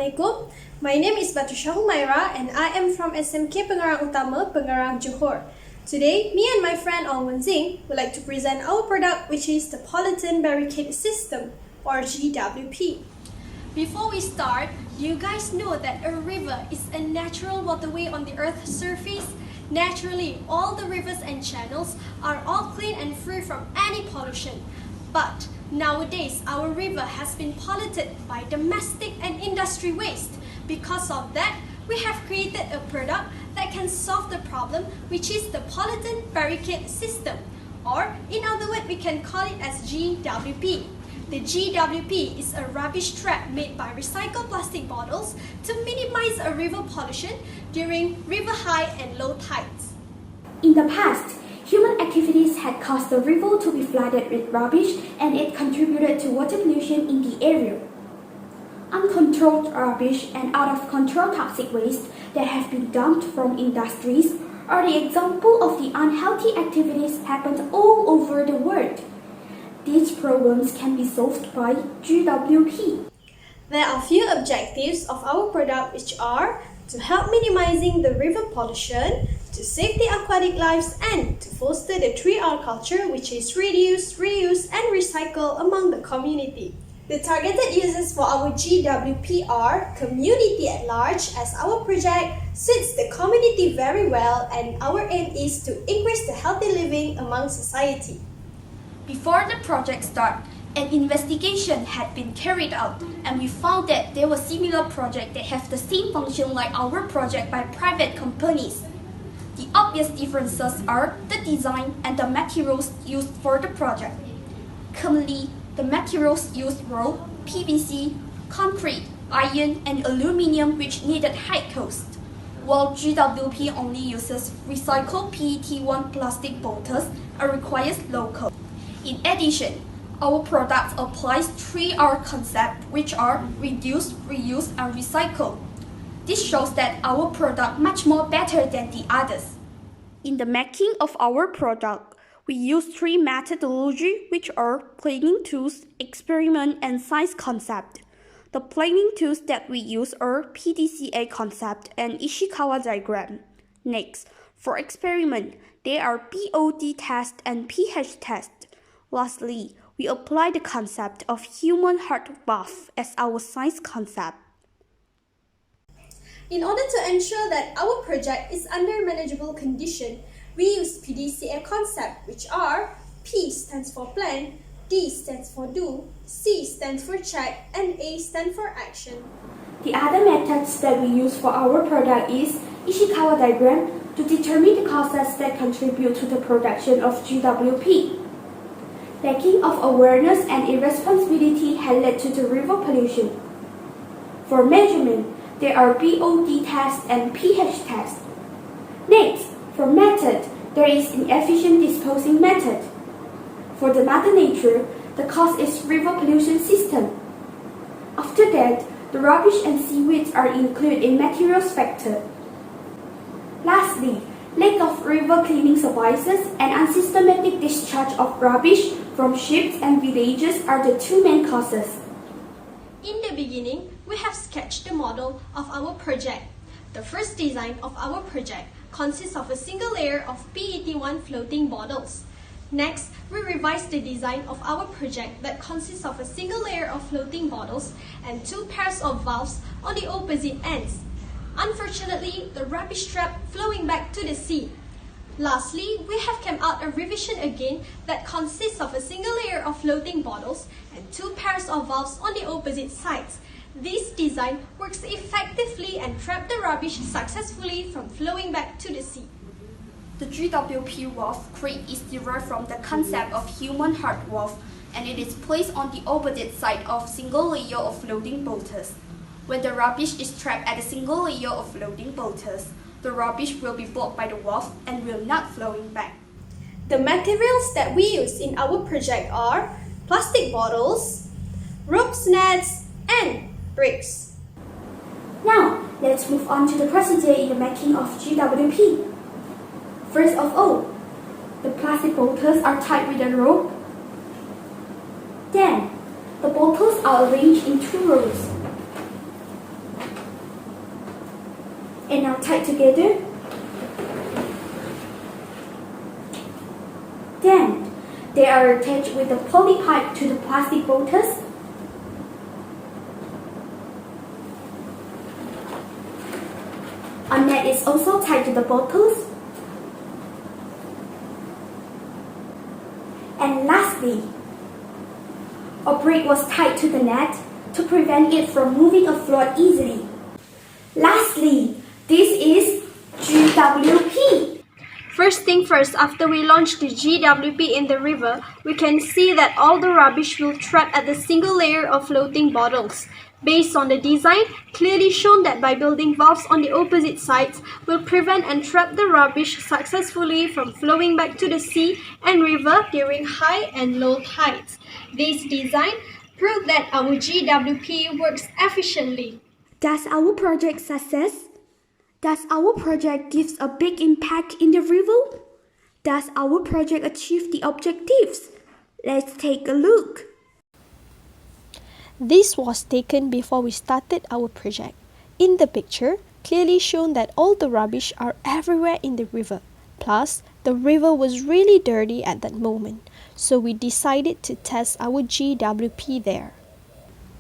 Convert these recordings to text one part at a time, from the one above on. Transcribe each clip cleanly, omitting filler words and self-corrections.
Assalamualaikum. My name is Batusha Humaira and I am from SMK Pengarang Utama, Pengarang, Johor. Today, me and my friend Ong Wenzing would like to present our product, which is the Polythene Barricade System, or GWP. Before we start, you guys know that a river is a natural waterway on the Earth's surface. Naturally, all the rivers and channels are all clean and free from any pollution. But nowadays, our river has been polluted by domestic and industry waste. Because of that, we have created a product that can solve the problem, which is the Polythene Barricade System. Or, in other words, we can call it as GWP. The GWP is a rubbish trap made by recycled plastic bottles to minimize a river pollution during river high and low tides. In the past, human activities had caused the river to be flooded with rubbish and it contributed to water pollution in the area. Uncontrolled rubbish and out-of-control toxic waste that have been dumped from industries are the example of the unhealthy activities happened all over the world. These problems can be solved by GWP. There are few objectives of our product, which are to help minimizing the river pollution, to save the aquatic lives, and to foster the 3R culture, which is reduce, reuse, and recycle among the community. The targeted users for our GWP are community at large, as our project suits the community very well, and our aim is to increase the healthy living among society. Before the project started, an investigation had been carried out, and we found that there were similar projects that have the same function like our project by private companies. The obvious differences are the design and the materials used for the project. Commonly, the materials used were PVC, concrete, iron, and aluminium, which needed high cost, while GWP only uses recycled PET1 plastic bottles and requires low cost. In addition, our product applies 3R concept, which are reduce, reuse, and recycle. This shows that our product much more better than the others. In the making of our product, we use three methodology, which are planing tools, experiment, and science concept. The planing tools that we use are PDCA concept and Ishikawa diagram. Next, for experiment, they are BOD test and pH test. Lastly, we apply the concept of human heart valve as our science concept. In order to ensure that our project is under manageable condition, we use PDCA concept, which are P stands for plan, D stands for do, C stands for check, and A stands for action. The other methods that we use for our product is Ishikawa diagram to determine the causes that contribute to the production of GWP. Lacking of awareness and irresponsibility had led to the river pollution. For measurement, there are BOD test and pH test. Next, for method, there is an efficient disposing method. For the Mother Nature, the cause is river pollution system. After that, the rubbish and seaweeds are included in materials factor. Lastly, lack of river cleaning services and unsystematic discharge of rubbish from ships and villages are the two main causes. In the beginning, we have sketched the model of our project. The first design of our project consists of a single layer of PET1 floating bottles. Next, we revised the design of our project that consists of a single layer of floating bottles and two pairs of valves on the opposite ends. Unfortunately, the rubbish trap flowing back to the sea. Lastly, we have come out a revision again that consists of a single layer of floating bottles and two pairs of valves on the opposite sides. This design works effectively and traps the rubbish successfully from flowing back to the sea. The GWP valve crate is derived from the concept of human heart valve, and it is placed on the opposite side of single layer of floating bottles. When the rubbish is trapped at a single layer of floating bottles, the rubbish will be blocked by the valve and will not flowing back. The materials that we use in our project are plastic bottles, ropes, nets, and bricks. Now, let's move on to the procedure in the making of GWP. First of all, the plastic bottles are tied with a rope. Then, the bottles are arranged in two rows. and now tied together. Then, they are attached with a poly pipe to the plastic bottles. A net is also tied to the bottles. And lastly, a brake was tied to the net to prevent it from moving afloat easily. Lastly, this is GWP. First thing first, after we launch the GWP in the river, we can see that all the rubbish will trap at the single layer of floating bottles. Based on the design, clearly shown that by building valves on the opposite sides will prevent and trap the rubbish successfully from flowing back to the sea and river during high and low tides. This design proved that our GWP works efficiently. Does our project success? Does our project gives a big impact in the river? Does our project achieve the objectives? Let's take a look. This was taken before we started our project. In the picture, clearly shown that all the rubbish are everywhere in the river. Plus, the river was really dirty at that moment, so we decided to test our GWP there.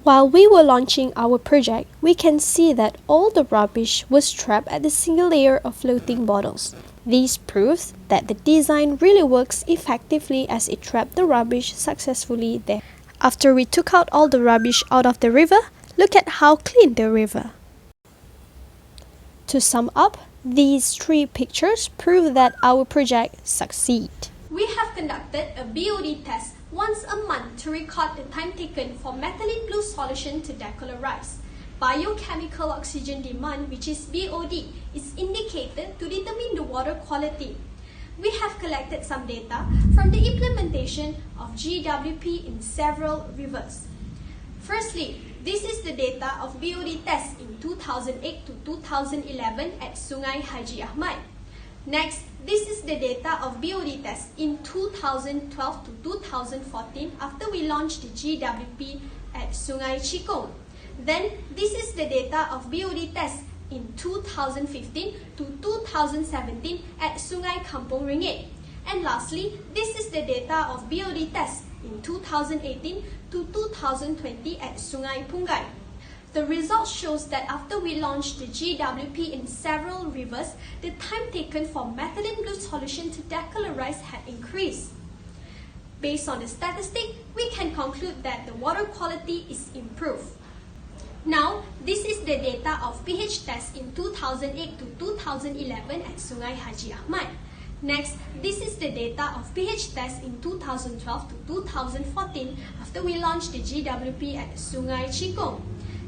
While we were launching our project, we can see that all the rubbish was trapped at the single layer of floating bottles. This proves that the design really works effectively as it trapped the rubbish successfully there. After we took out all the rubbish out of the river, look at how clean the river. To sum up, these three pictures prove that our project succeeds. We have conducted a BOD test once a month to record the time taken for methylene blue solution to decolorize. Biochemical oxygen demand, which is BOD, is indicated to determine the water quality. We have collected some data from the implementation of GWP in several rivers. Firstly, this is the data of BOD tests in 2008 to 2011 at Sungai Haji Ahmad. Next, this is the data of BOD tests in 2012 to 2014 after we launched the GWP at Sungai Cikong. Then, this is the data of BOD tests in 2015 to 2017 at Sungai Kampung Ringgit. And lastly, this is the data of BOD tests in 2018 to 2020 at Sungai Pungai. The result shows that after we launched the GWP in several rivers, the time taken for methylene blue solution to decolorize had increased. Based on the statistic, we can conclude that the water quality is improved. Now, this is the data of pH test in 2008 to 2011 at Sungai Haji Ahmad. Next, this is the data of pH test in 2012 to 2014 after we launched the GWP at Sungai Cikong.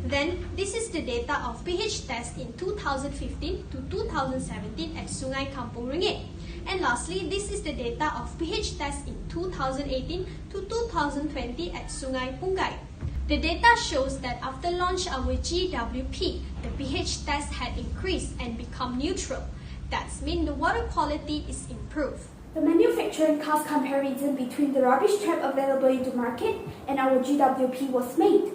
Then, this is the data of pH test in 2015 to 2017 at Sungai Kampung Ringgit. And lastly, this is the data of pH test in 2018 to 2020 at Sungai Pungai. The data shows that after launch our GWP, the pH test had increased and become neutral. That means the water quality is improved. The manufacturing cost comparison between the rubbish trap available in the market and our GWP was made.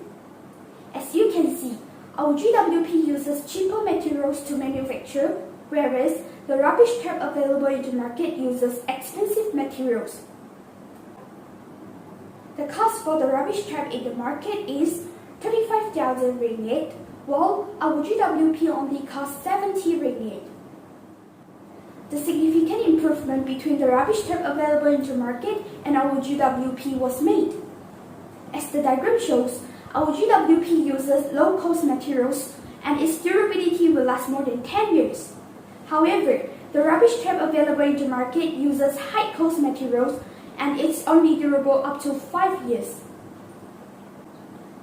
As you can see, our GWP uses cheaper materials to manufacture, whereas the rubbish trap available in the market uses expensive materials. The cost for the rubbish trap in the market is 35,000 ringgit, while our GWP only costs 70 ringgit. The significant improvement between the rubbish trap available in the market and our GWP was made. As the diagram shows, our GWP uses low-cost materials and its durability will last more than 10 years. However, the rubbish trap available in the market uses high-cost materials and it's only durable up to 5 years.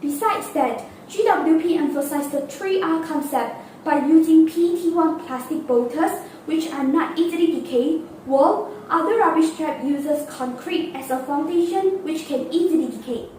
Besides that, GWP emphasized the 3R concept by using PET1 plastic bottles which are not easily decayed, while other rubbish trap uses concrete as a foundation which can easily decay.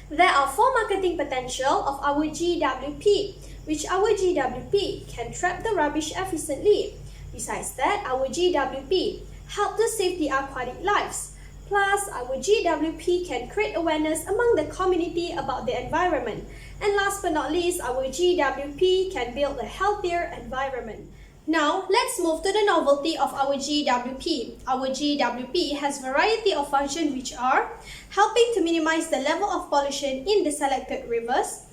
There are 4 marketing potential of our GWP, which our GWP can trap the rubbish efficiently. Besides that, our GWP help to save the aquatic lives. Plus, our GWP can create awareness among the community about the environment. And last but not least, our GWP can build a healthier environment. Now, let's move to the novelty of our GWP. Our GWP has variety of functions which are helping to minimize the level of pollution in the selected rivers,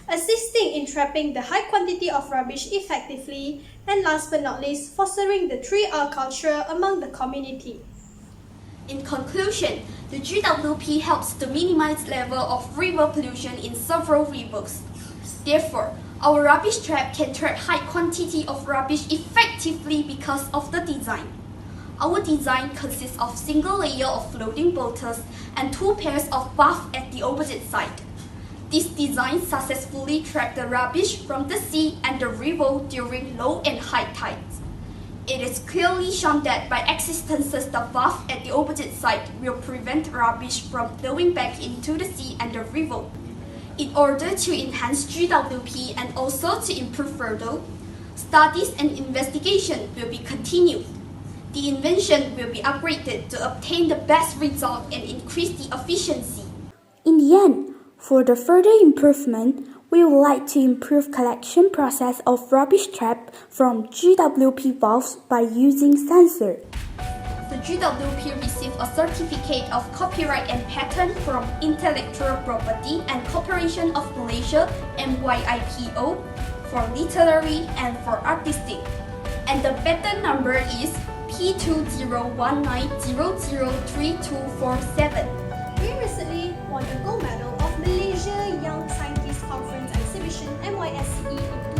assisting in trapping the high quantity of rubbish effectively, and last but not least, fostering the 3R culture among the community. In conclusion, the GWP helps to minimize level of river pollution in several rivers. Therefore, our rubbish trap can trap high quantity of rubbish effectively because of the design. Our design consists of single layer of floating bottles and 2 pairs of baths at the opposite side. This design successfully traps the rubbish from the sea and the river during low and high tides. It is clearly shown that by existences the bath at the opposite side will prevent rubbish from flowing back into the sea and the river. In order to enhance GWP and also to improve further, studies and investigation will be continued. The invention will be upgraded to obtain the best result and increase the efficiency. In the end, for the further improvement, we would like to improve collection process of rubbish trap from GWP valves by using sensor. The GWP received a certificate of copyright and patent from Intellectual Property and Corporation of Malaysia (MYIPO) for literary and for artistic. And the patent number is P2019003247. We recently won the gold medal of Malaysia Young Scientist Conference Exhibition MYSCE in